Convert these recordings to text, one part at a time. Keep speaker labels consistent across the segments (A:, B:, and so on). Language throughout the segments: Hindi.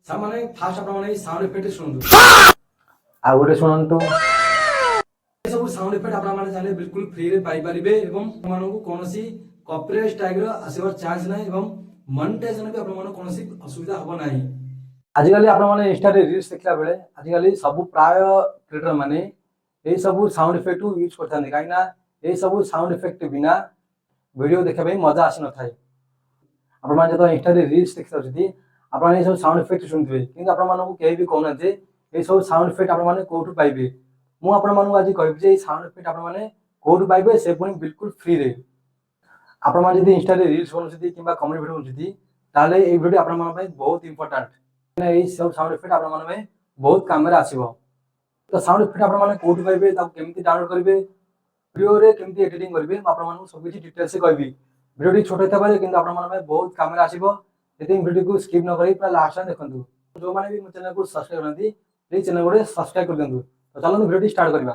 A: सामाने फास्ट आपण माने साउंड इफेक्ट सुनंतु
B: ଆଉ ଗୋଟେ ଶୁଣନ୍ତୁ।
A: ए सब साउंड इफेक्ट आपण माने जाने बिल्कुल फ्री रे पाई परिबे एवं मानन को कोनोसी कॉपीराइट स्ट्राइक रो आसीवर चांस नाही एवं मोनेटाइजेशन भी आपण माने कोनोसी असुविधा हबो नाही।
B: आजिकाली आपण माने इंस्टा रे रील्स देखला बेले आजिकाली सब प्राय क्रिएटर माने ए सब साउंड इफेक्ट यूज करथान काईना ए सब साउंड इफेक्ट बिना वीडियो देखा पे मजा आसी न थाए। आपण माने तो इंस्टा रे रील्स देखता जदी आपण माने सब साउंड इफेक्ट सुनथबे किंतु आपण माने को केही भी कहना जे ए सब साउंड इफेक्ट आपण माने कोठु पाइबे। मु आपण माने आज कहबी जे साउंड इफेक्ट आपण माने कोठु पाइबे से पुनी बिल्कुल फ्री रे। आपण माने जदी इंस्टा रे रील्स बनउछथि किबा कमेडी वीडियो बनउछथि ताले ए वीडियो आपण माने पई बहुत इंपोर्टेंट ना ए सब साउंड इफेक्ट आपण माने पई बहुत काम रे आसीबो। तो साउंड इफेक्ट आपण माने कोठु पाइबे ता केमति डाउनलोड करिवे वीडियो रे केमति एडिटिंग करिवे आपण माने सब किछि डिटेल से कहबी। वीडियो टी छोट हेता पारे किंतु आपण माने पई बहुत काम रे आसीबो। एते वीडियो को स्किप न करी पूरा लास्ट तक देखंतु। जो माने भी मो चैनल को सब्सक्राइब करनथि प्लीज चैनल को सब्सक्राइब कर देंतु। तो चलो वीडियो टी स्टार्ट करबा।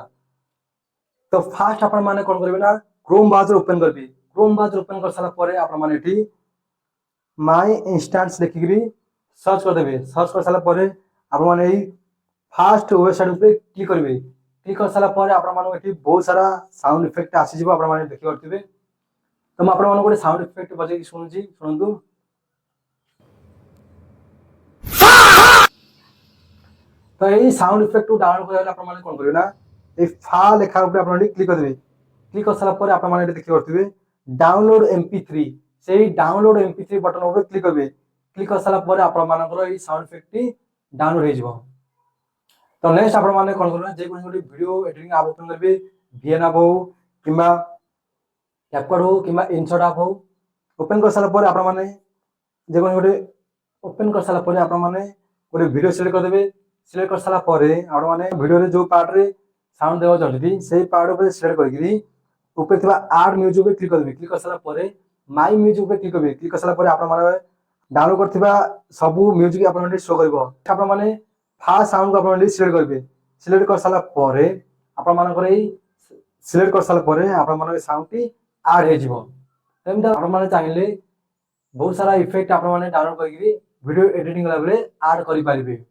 B: तो फास्ट आपण माने कोन करबे ना क्रोम ब्राउजर ओपन करबी। क्रोम ब्राउजर ओपन कर साला परे आपण माने एठी माय इंस्टेंस लिखिकरी सर्च कर देबे। सर्च कर साला परे आपण माने एही फास्ट वेबसाइट पे क्लिक करिवे। क्लिक कर साला परे आपण माने एठी बहुत सारा साउंड इफेक्ट आसी जिवो आपण माने देखि करथिबे। तो म आपण माने कोटे साउंड इफेक्ट बजे सुनछि सुनंतु। तो एही साउंड इफेक्ट को डाउनलोड करला आपण माने कोन करिवे ना ए फा लेखा ऊपर आपण क्लिक कर देबे। क्लिक कर साला परे आपण माने एठी देखि करथिबे डाउनलोड एमपी3 सेही डाउनलोड एमपी3 बटन ऊपर क्लिक करबे। क्लिक कर साला परे आपण मानकर एही साउंड इफेक्ट टी डाउनलोड हे जिवो। तो नेक्स्ट आपण माने कोन करबे जे कोन वीडियो एडिटिंग आप ओपन करबे वीएन आप हो किबा कैपकट हो किबा इनशॉट आप हो ओपन कर साला परे आपण माने जे कोन ओपन कर साला परे आपण माने गोटे वीडियो सिलेक्ट कर देबे। सिलेक्ट कर साला परे आपण माने वीडियो रे जो पार्ट रे साउंड देवा चाहती सेही पार्ट ऊपर सिलेक्ट करकरी ऊपर थिबा ऐड म्यूजिक पे क्लिक कर देबे। क्लिक कर साला परे माय म्यूजिक पे क्लिक करबे। क्लिक कर साला परे आपण माने डाउनलोड करथिबा सब म्यूजिक आपण माने शो करबो। आपण माने फास्ट साउंड को आपण माने सिलेक्ट करबे। सिलेक्ट कर साला परे आपण माने करे सिलेक्ट कर साला परे आपण माने साउंड टी ऐड हे जिवो। तेम आपण माने चाहिले बहुत सारा इफेक्ट आपण माने डाउनलोड करकरी वीडियो एडिटिंग कला बेले ऐड करि पारिबे।